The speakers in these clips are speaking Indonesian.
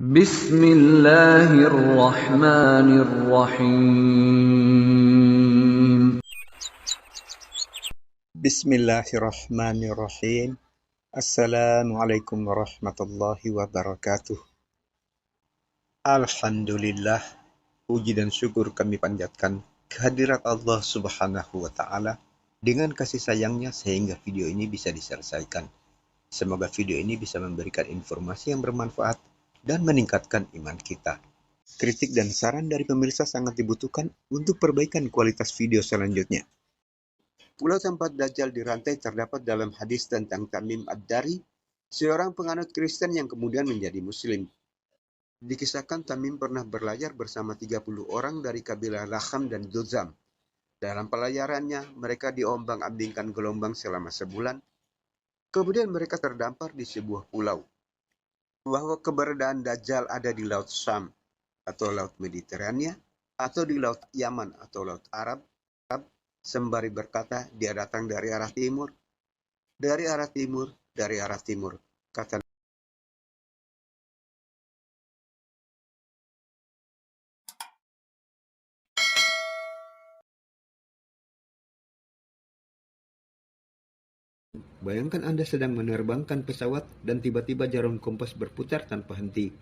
Bismillahirrahmanirrahim. Bismillahirrahmanirrahim. Assalamualaikum warahmatullahi wabarakatuh. Alhamdulillah, puji dan syukur kami panjatkan kehadirat Allah Subhanahu wa Ta'ala dengan kasih sayangnya sehingga video ini bisa diselesaikan. Semoga video ini bisa memberikan informasi yang bermanfaat dan meningkatkan iman kita. Kritik dan saran dari pemirsa sangat dibutuhkan untuk perbaikan kualitas video selanjutnya. Pulau tempat Dajjal dirantai terdapat dalam hadis tentang Tamim Ad-Dari, seorang penganut Kristen yang kemudian menjadi Muslim. Dikisahkan Tamim pernah berlayar bersama 30 orang dari kabilah Lakham dan Dzam. Dalam pelayarannya, mereka diombang-ambingkan gelombang selama sebulan. Kemudian mereka terdampar di sebuah pulau. Bahwa keberadaan Dajjal ada di Laut Syam atau Laut Mediterania, atau di Laut Yaman atau Laut Arab, sembari berkata, dia datang dari arah timur, dari arah timur, dari arah timur. Kata Bayangkan Anda sedang menerbangkan pesawat dan tiba-tiba jarum kompas berputar tanpa henti.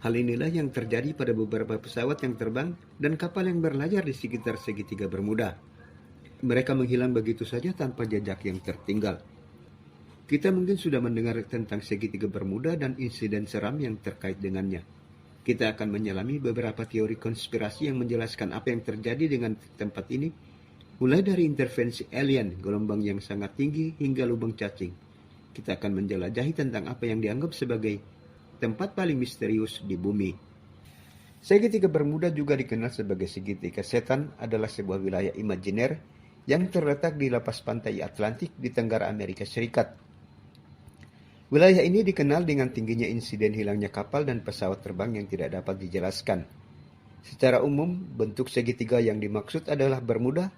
Hal inilah yang terjadi pada beberapa pesawat yang terbang dan kapal yang berlayar di sekitar segitiga Bermuda. Mereka menghilang begitu saja tanpa jejak yang tertinggal. Kita mungkin sudah mendengar tentang segitiga Bermuda dan insiden seram yang terkait dengannya. Kita akan menyelami beberapa teori konspirasi yang menjelaskan apa yang terjadi dengan tempat ini, mulai dari intervensi alien, gelombang yang sangat tinggi, hingga lubang cacing. Kita akan menjelajahi tentang apa yang dianggap sebagai tempat paling misterius di bumi. Segitiga Bermuda juga dikenal sebagai segitiga setan, adalah sebuah wilayah imajiner yang terletak di lepas pantai Atlantik di tenggara Amerika Serikat. Wilayah ini dikenal dengan tingginya insiden hilangnya kapal dan pesawat terbang yang tidak dapat dijelaskan. Secara umum, bentuk segitiga yang dimaksud adalah Bermuda,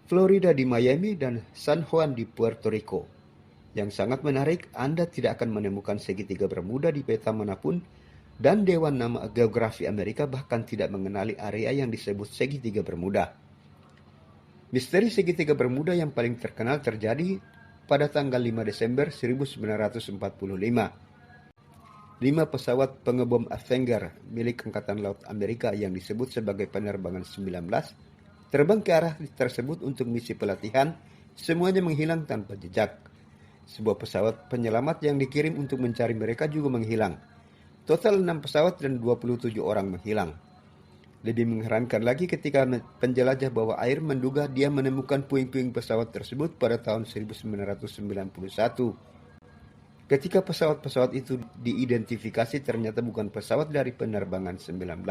Florida di Miami, dan San Juan di Puerto Rico. Yang sangat menarik, Anda tidak akan menemukan segitiga Bermuda di peta manapun, dan Dewan Nama Geografi Amerika bahkan tidak mengenali area yang disebut segitiga Bermuda. Misteri segitiga Bermuda yang paling terkenal terjadi pada tanggal 5 Desember 1945. 5 pesawat pengebom Avenger milik Angkatan Laut Amerika yang disebut sebagai penerbangan 19 terbang ke arah tersebut untuk misi pelatihan, semuanya menghilang tanpa jejak. Sebuah pesawat penyelamat yang dikirim untuk mencari mereka juga menghilang. Total 6 pesawat dan 27 orang menghilang. Lebih mengherankan lagi ketika penjelajah bawah air menduga dia menemukan puing-puing pesawat tersebut pada tahun 1991. Ketika pesawat-pesawat itu diidentifikasi ternyata bukan pesawat dari penerbangan 19.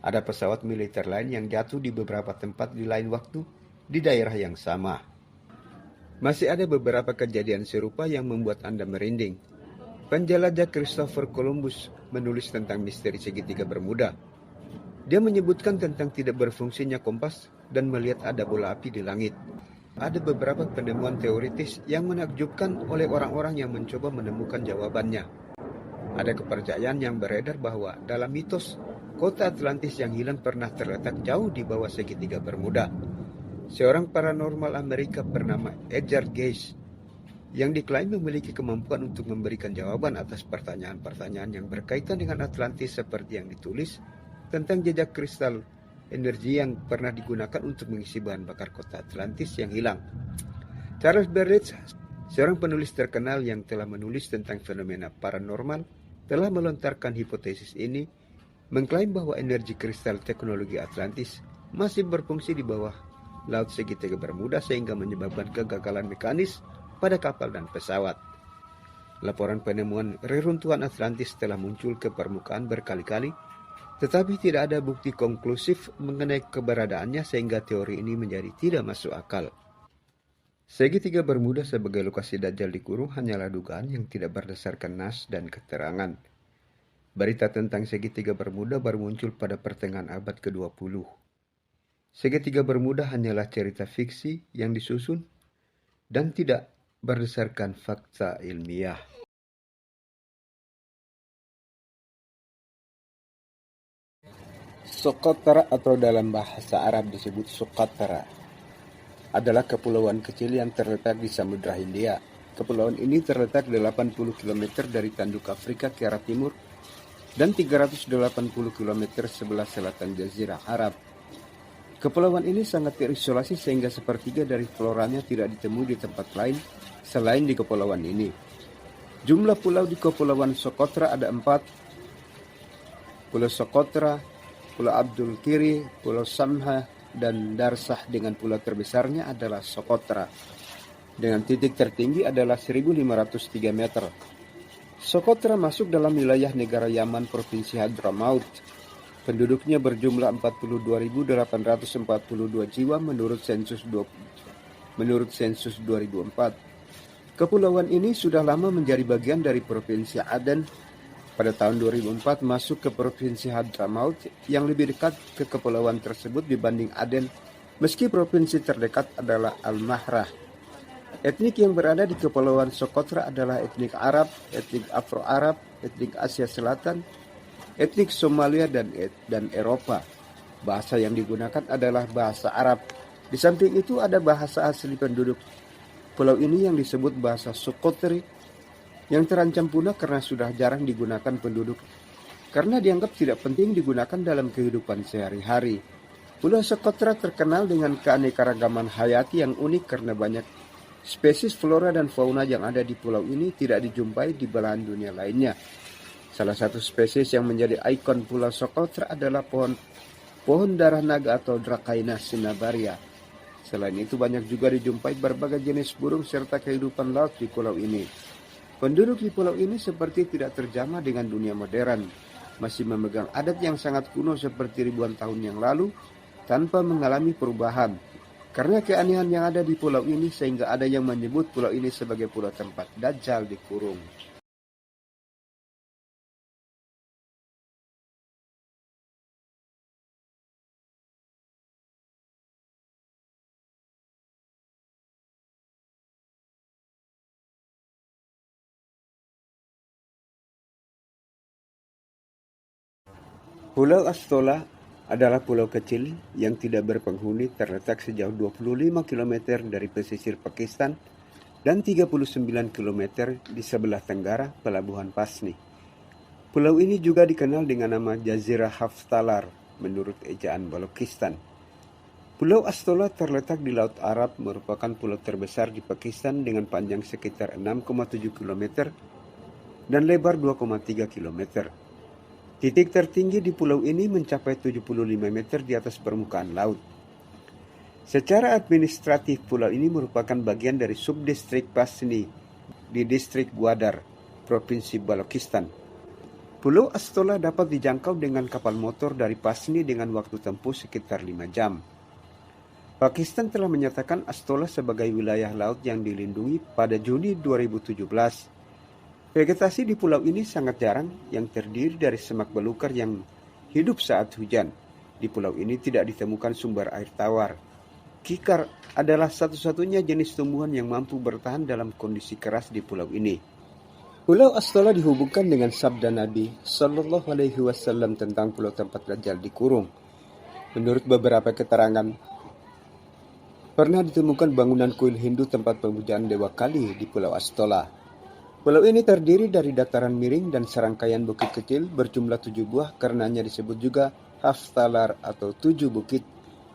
Ada pesawat militer lain yang jatuh di beberapa tempat di lain waktu di daerah yang sama. Masih ada beberapa kejadian serupa yang membuat Anda merinding. Penjelajah Christopher Columbus menulis tentang misteri segitiga Bermuda. Dia menyebutkan tentang tidak berfungsinya kompas dan melihat ada bola api di langit. Ada beberapa penemuan teoritis yang menakjubkan oleh orang-orang yang mencoba menemukan jawabannya. Ada kepercayaan yang beredar bahwa dalam mitos, kota Atlantis yang hilang pernah terletak jauh di bawah segitiga Bermuda. Seorang paranormal Amerika bernama Edgar Cayce yang diklaim memiliki kemampuan untuk memberikan jawaban atas pertanyaan-pertanyaan yang berkaitan dengan Atlantis seperti yang ditulis tentang jejak kristal energi yang pernah digunakan untuk mengisi bahan bakar kota Atlantis yang hilang. Charles Babbage, seorang penulis terkenal yang telah menulis tentang fenomena paranormal, telah melontarkan hipotesis ini, mengklaim bahwa energi kristal teknologi Atlantis masih berfungsi di bawah laut segitiga Bermuda sehingga menyebabkan kegagalan mekanis pada kapal dan pesawat. Laporan penemuan reruntuhan Atlantis telah muncul ke permukaan berkali-kali, tetapi tidak ada bukti konklusif mengenai keberadaannya sehingga teori ini menjadi tidak masuk akal. Segitiga Bermuda sebagai lokasi Dajjal dikurung hanyalah dugaan yang tidak berdasarkan nas dan keterangan. Berita tentang segitiga Bermuda baru muncul pada pertengahan abad ke-20. Segitiga Bermuda hanyalah cerita fiksi yang disusun dan tidak berdasarkan fakta ilmiah. Socotra atau dalam bahasa Arab disebut Socotra adalah kepulauan kecil yang terletak di Samudra Hindia. Kepulauan ini terletak 80 km dari tanduk Afrika ke arah timur dan 380 km sebelah selatan Jazirah Arab. Kepulauan ini sangat terisolasi sehingga sepertiga dari floranya tidak ditemui di tempat lain selain di kepulauan ini. Jumlah pulau di Kepulauan Socotra ada 4. Pulau Socotra, Pulau Abdul Kiri, Pulau Samha, dan Darsah dengan pulau terbesarnya adalah Socotra. Dengan titik tertinggi adalah 1503 meter. Socotra masuk dalam wilayah negara Yaman Provinsi Hadramaut. Penduduknya berjumlah 42.842 jiwa menurut sensus 2004. Kepulauan ini sudah lama menjadi bagian dari Provinsi Aden. Pada tahun 2004 masuk ke Provinsi Hadramaut yang lebih dekat ke kepulauan tersebut dibanding Aden, meski provinsi terdekat adalah Al-Mahrah. Etnik yang berada di Kepulauan Socotra adalah etnik Arab, etnik Afro-Arab, etnik Asia Selatan, etnik Somalia, dan Eropa. Bahasa yang digunakan adalah bahasa Arab. Di samping itu ada bahasa asli penduduk pulau ini yang disebut bahasa Socotri, yang terancam punah karena sudah jarang digunakan penduduk karena dianggap tidak penting digunakan dalam kehidupan sehari-hari. Pulau Socotra terkenal dengan keanekaragaman hayati yang unik karena banyak spesies flora dan fauna yang ada di pulau ini tidak dijumpai di belahan dunia lainnya. Salah satu spesies yang menjadi ikon Pulau Socotra adalah pohon darah naga atau Dracaena cinnabaria. Selain itu banyak juga dijumpai berbagai jenis burung serta kehidupan laut di pulau ini. Penduduk di pulau ini seperti tidak terjamah dengan dunia modern, masih memegang adat yang sangat kuno seperti ribuan tahun yang lalu tanpa mengalami perubahan. Karena keanehan yang ada di pulau ini sehingga ada yang menyebut pulau ini sebagai pulau tempat Dajjal dikurung. Pulau Astola adalah pulau kecil yang tidak berpenghuni terletak sejauh 25 km dari pesisir Pakistan dan 39 km di sebelah tenggara pelabuhan Pasni. Pulau ini juga dikenal dengan nama Jazirah Haftalar menurut ejaan Balochistan. Pulau Astola terletak di Laut Arab, merupakan pulau terbesar di Pakistan dengan panjang sekitar 6,7 km dan lebar 2,3 km. Titik tertinggi di pulau ini mencapai 75 meter di atas permukaan laut. Secara administratif, pulau ini merupakan bagian dari subdistrik Pasni di distrik Gwadar, Provinsi Balochistan. Pulau Astola dapat dijangkau dengan kapal motor dari Pasni dengan waktu tempuh sekitar 5 jam. Pakistan telah menyatakan Astola sebagai wilayah laut yang dilindungi pada Juni 2017. Vegetasi di pulau ini sangat jarang, yang terdiri dari semak belukar yang hidup saat hujan. Di pulau ini tidak ditemukan sumber air tawar. Kikar adalah satu-satunya jenis tumbuhan yang mampu bertahan dalam kondisi keras di pulau ini. Pulau Astola dihubungkan dengan sabda Nabi Shallallahu Alaihi Wasallam tentang pulau tempat Dajjal dikurung. Menurut beberapa keterangan, pernah ditemukan bangunan kuil Hindu tempat pemujaan Dewa Kali di Pulau Astola. Pulau ini terdiri dari dataran miring dan serangkaian bukit kecil berjumlah 7 buah, karenanya disebut juga Haftalar atau 7 bukit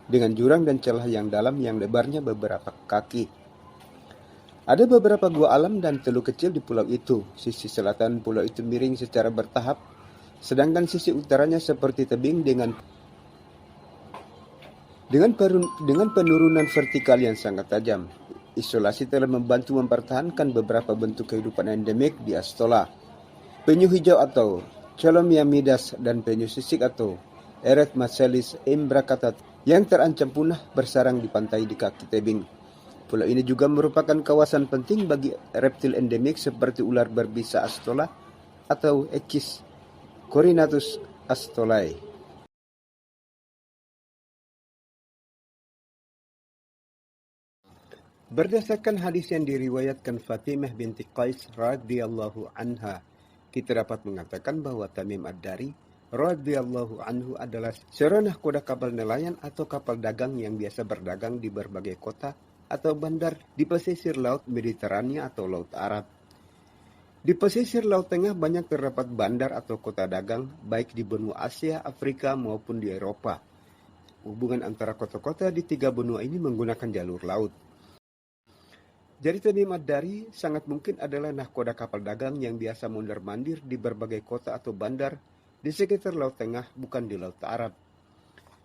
dengan jurang dan celah yang dalam yang lebarnya beberapa kaki. Ada beberapa gua alam dan teluk kecil di pulau itu. Sisi selatan pulau itu miring secara bertahap, sedangkan sisi utaranya seperti tebing dengan penurunan vertikal yang sangat tajam. Isolasi telah membantu mempertahankan beberapa bentuk kehidupan endemik di Astola. Penyu hijau atau Chelomyamidas dan penyu sisik atau Eretmacelis imbricatus yang terancam punah bersarang di pantai di kaki tebing. Pulau ini juga merupakan kawasan penting bagi reptil endemik seperti ular berbisa Astola atau Echis corinatus astolae. Berdasarkan hadis yang diriwayatkan Fatimah binti Qais radhiyallahu anha, kita dapat mengatakan bahwa Tamim Ad-Dari radhiyallahu anhu adalah seorang nahkoda kapal nelayan atau kapal dagang yang biasa berdagang di berbagai kota atau bandar di pesisir Laut Mediterania atau Laut Arab. Di pesisir Laut Tengah banyak terdapat bandar atau kota dagang, baik di benua Asia, Afrika, maupun di Eropa. Hubungan antara kota-kota di tiga benua ini menggunakan jalur laut. Jadi Tamim Ad-Dari sangat mungkin adalah nahkoda kapal dagang yang biasa mondar-mandir di berbagai kota atau bandar di sekitar Laut Tengah, bukan di Laut Arab.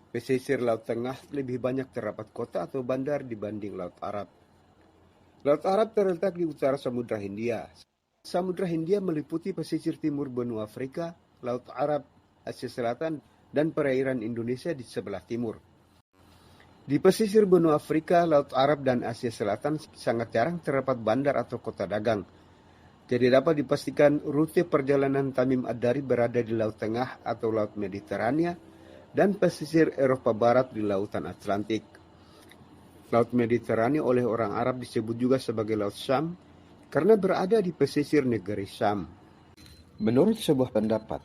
Pesisir Laut Tengah lebih banyak terdapat kota atau bandar dibanding Laut Arab. Laut Arab terletak di utara Samudra Hindia. Samudra Hindia meliputi pesisir timur benua Afrika, Laut Arab, Asia Selatan, dan perairan Indonesia di sebelah timur. Di pesisir benua Afrika, Laut Arab, dan Asia Selatan sangat jarang terdapat bandar atau kota dagang. Jadi dapat dipastikan rute perjalanan Tamim Ad-Dari berada di Laut Tengah atau Laut Mediterania dan pesisir Eropa Barat di Lautan Atlantik. Laut Mediterania oleh orang Arab disebut juga sebagai Laut Syam karena berada di pesisir negeri Syam. Menurut sebuah pendapat,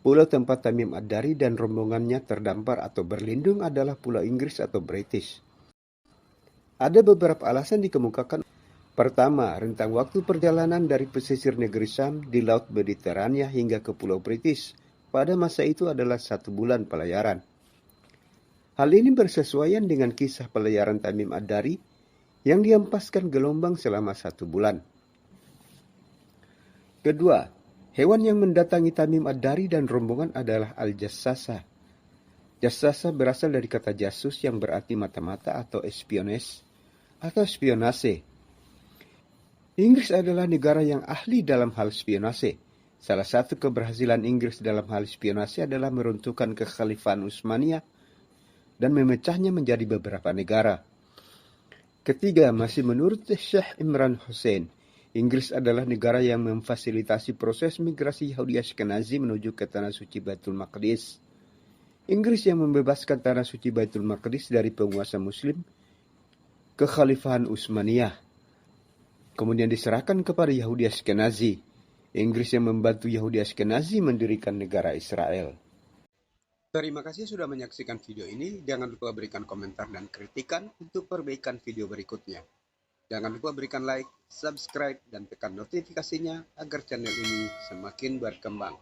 pulau tempat Tamim Ad-Dari dan rombongannya terdampar atau berlindung adalah Pulau Inggris atau British. Ada beberapa alasan dikemukakan. Pertama, rentang waktu perjalanan dari pesisir negeri Syam di Laut Mediterania hingga ke Pulau British pada masa itu adalah 1 bulan pelayaran. Hal ini bersesuaian dengan kisah pelayaran Tamim Ad-Dari yang dihempaskan gelombang selama 1 bulan. Kedua, hewan yang mendatangi Tamim Ad-Dari dan rombongan adalah Al-Jassasa. Jassasa berasal dari kata jasus yang berarti mata-mata atau espionage atau spionase. Inggris adalah negara yang ahli dalam hal spionase. Salah satu keberhasilan Inggris dalam hal spionase adalah meruntuhkan kekhalifahan Utsmaniyah dan memecahnya menjadi beberapa negara. Ketiga, masih menurut Syekh Imran Hussein, Inggris adalah negara yang memfasilitasi proses migrasi Yahudi Ashkenazi menuju ke Tanah Suci Baitul Maqdis. Inggris yang membebaskan Tanah Suci Baitul Maqdis dari penguasa Muslim, kekhalifahan Utsmaniyah. Kemudian diserahkan kepada Yahudi Ashkenazi. Inggris yang membantu Yahudi Ashkenazi mendirikan negara Israel. Terima kasih sudah menyaksikan video ini. Jangan lupa berikan komentar dan kritikan untuk perbaikan video berikutnya. Jangan lupa berikan like, subscribe, dan tekan notifikasinya agar channel ini semakin berkembang.